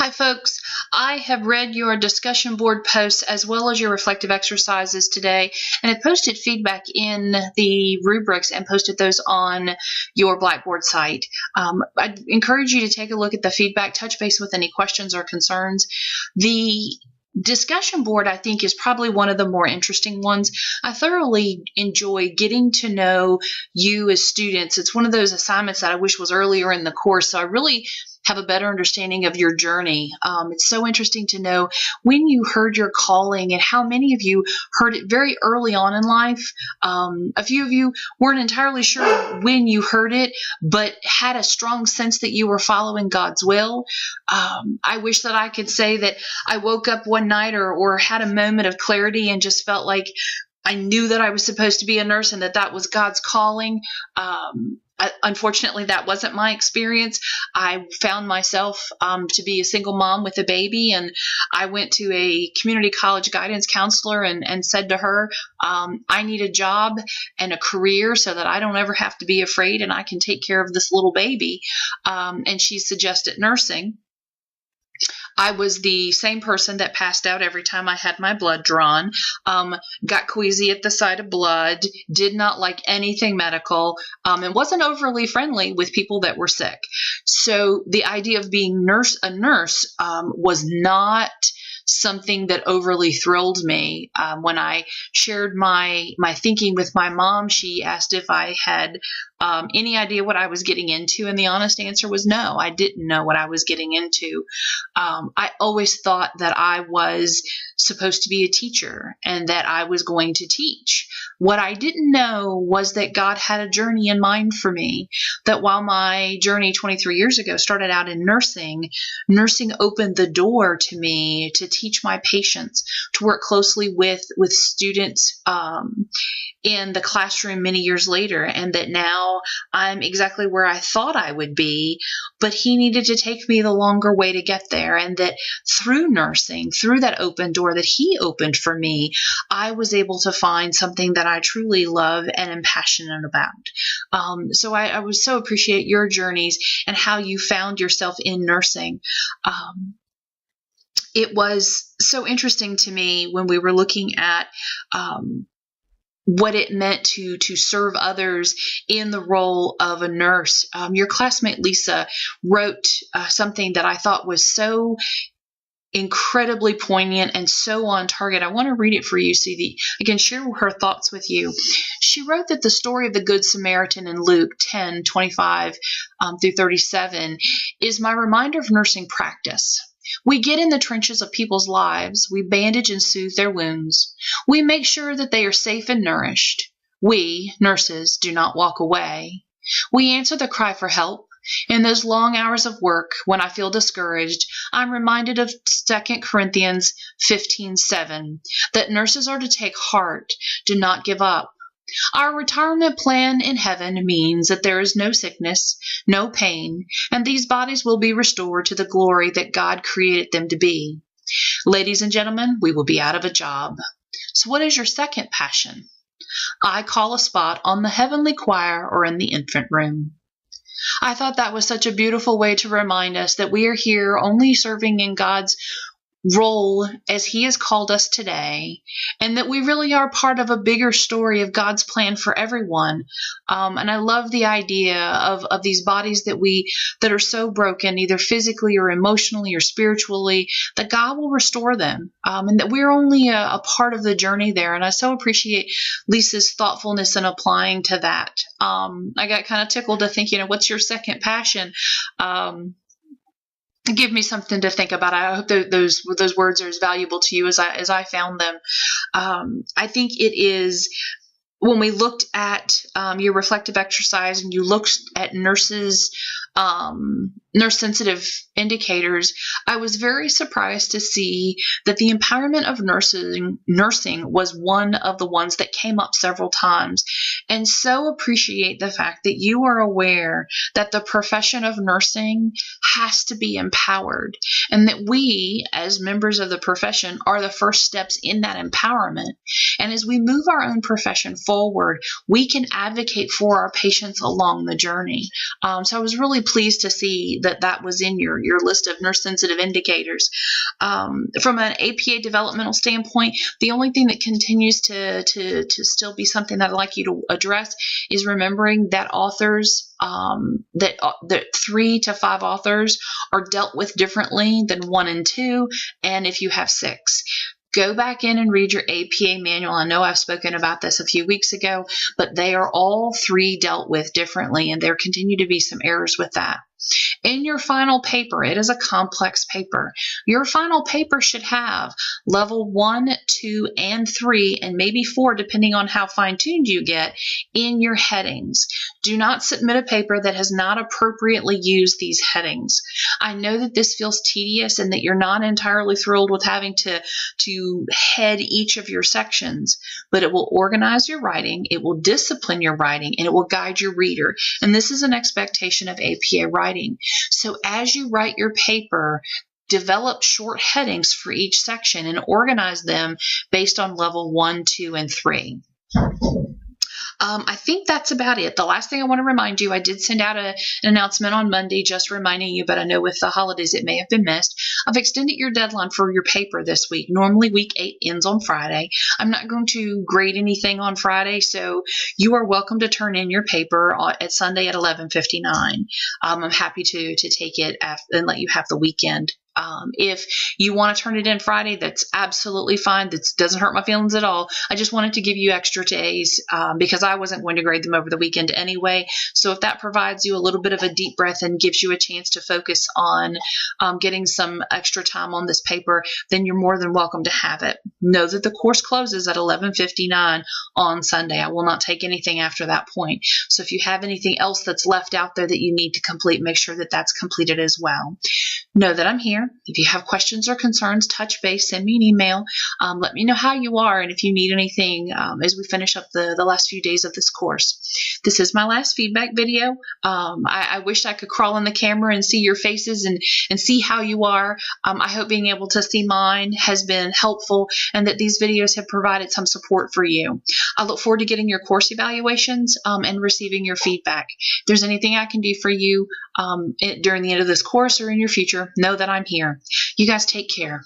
Hi, folks. I have read your discussion board posts as well as your reflective exercises today, and have posted feedback in the rubrics and posted those on your Blackboard site. I'd encourage you to take a look at the feedback, touch base with any questions or concerns. The discussion board, I think, is probably one of the more interesting ones. I thoroughly enjoy getting to know you as students. It's one of those assignments that I wish was earlier in the course, so I really have a better understanding of your journey. It's so interesting to know when you heard your calling and how many of you heard it very early on in life. A few of you weren't entirely sure when you heard it, but had a strong sense that you were following God's will. I wish that I could say that I woke up one night or had a moment of clarity and just felt like I knew that I was supposed to be a nurse and that was God's calling. Unfortunately, that wasn't my experience. I found myself to be a single mom with a baby, and I went to a community college guidance counselor and said to her, I need a job and a career so that I don't ever have to be afraid and I can take care of this little baby. And she suggested nursing. I was the same person that passed out every time I had my blood drawn, got queasy at the sight of blood, did not like anything medical, and wasn't overly friendly with people that were sick. So the idea of being a nurse was not something that overly thrilled me. When I shared my thinking with my mom, she asked if I had any idea what I was getting into, and the honest answer was no. I didn't know what I was getting into. I always thought that I was supposed to be a teacher and that I was going to teach. What I didn't know was that God had a journey in mind for me, that while my journey 23 years ago started out in nursing opened the door to me to teach my patients, to work closely with students in the classroom many years later, and that now I'm exactly where I thought I would be, but He needed to take me the longer way to get there, and that through nursing, through that open door that He opened for me, I was able to find something that I truly love and am passionate about. So I would so appreciate your journeys and how you found yourself in nursing. It was so interesting to me when we were looking at what it meant to serve others in the role of a nurse. Your classmate Lisa wrote something that I thought was so incredibly poignant and so on target. I want to read it for you so that I can share her thoughts with you. She wrote that the story of the Good Samaritan in Luke 10:25 through 37 is my reminder of nursing practice. We get in the trenches of people's lives. We bandage and soothe their wounds. We make sure that they are safe and nourished. We, nurses, do not walk away. We answer the cry for help. In those long hours of work, when I feel discouraged, I'm reminded of 2 Corinthians 15:7, that nurses are to take heart, do not give up. Our retirement plan in heaven means that there is no sickness, no pain, and these bodies will be restored to the glory that God created them to be. Ladies and gentlemen, we will be out of a job. So what is your second passion? I call a spot on the heavenly choir or in the infant room. I thought that was such a beautiful way to remind us that we are here only serving in God's role as He has called us today, and that we really are part of a bigger story of God's plan for everyone. And I love the idea of these bodies that are so broken, either physically or emotionally or spiritually, that God will restore them, and that we're only a part of the journey there. And I so appreciate Lisa's thoughtfulness in applying to that. I got kind of tickled to think, what's your second passion? Give me something to think about. I hope those words are as valuable to you as I found them. I think it is, when we looked at your reflective exercise and you looked at nurse sensitive indicators, I was very surprised to see that the empowerment of nursing was one of the ones that came up several times, and so appreciate the fact that you are aware that the profession of nursing has to be empowered, and that we as members of the profession are the first steps in that empowerment. And as we move our own profession forward, we can advocate for our patients along the journey. So I was really pleased to see that that was in your list of nurse sensitive indicators. From an APA developmental standpoint, the only thing that continues to still be something that I'd like you to address is remembering that authors, that 3 to 5 authors are dealt with differently than 1 and 2, and if you have 6. Go back in and read your APA manual. I know I've spoken about this a few weeks ago, but they are all 3 dealt with differently, and there continue to be some errors with that. In your final paper, it is a complex paper. Your final paper should have level 1, 2, and 3, and maybe 4, depending on how fine-tuned you get, in your headings. Do not submit a paper that has not appropriately used these headings. I know that this feels tedious and that you're not entirely thrilled with having to head each of your sections, but it will organize your writing, it will discipline your writing, and it will guide your reader. And this is an expectation of APA writing. So as you write your paper, develop short headings for each section and organize them based on level 1, 2, and 3. I think that's about it. The last thing I want to remind you, I did send out an announcement on Monday just reminding you, but I know with the holidays it may have been missed. I've extended your deadline for your paper this week. Normally week 8 ends on Friday. I'm not going to grade anything on Friday, so you are welcome to turn in your paper at Sunday at 11:59. I'm happy to take it and let you have the weekend. If you want to turn it in Friday, that's absolutely fine. That doesn't hurt my feelings at all. I just wanted to give you extra days because I wasn't going to grade them over the weekend anyway. So if that provides you a little bit of a deep breath and gives you a chance to focus on getting some extra time on this paper, then you're more than welcome to have it. Know that the course closes at 11:59 on Sunday. I will not take anything after that point. So if you have anything else that's left out there that you need to complete, make sure that that's completed as well. Know that I'm here. If you have questions or concerns, touch base, send me an email. Let me know how you are and if you need anything as we finish up the last few days of this course. This is my last feedback video. I wish I could crawl in the camera and see your faces and see how you are. I hope being able to see mine has been helpful and that these videos have provided some support for you. I look forward to getting your course evaluations and receiving your feedback. If there's anything I can do for you during the end of this course or in your future, know that I'm here. You guys take care.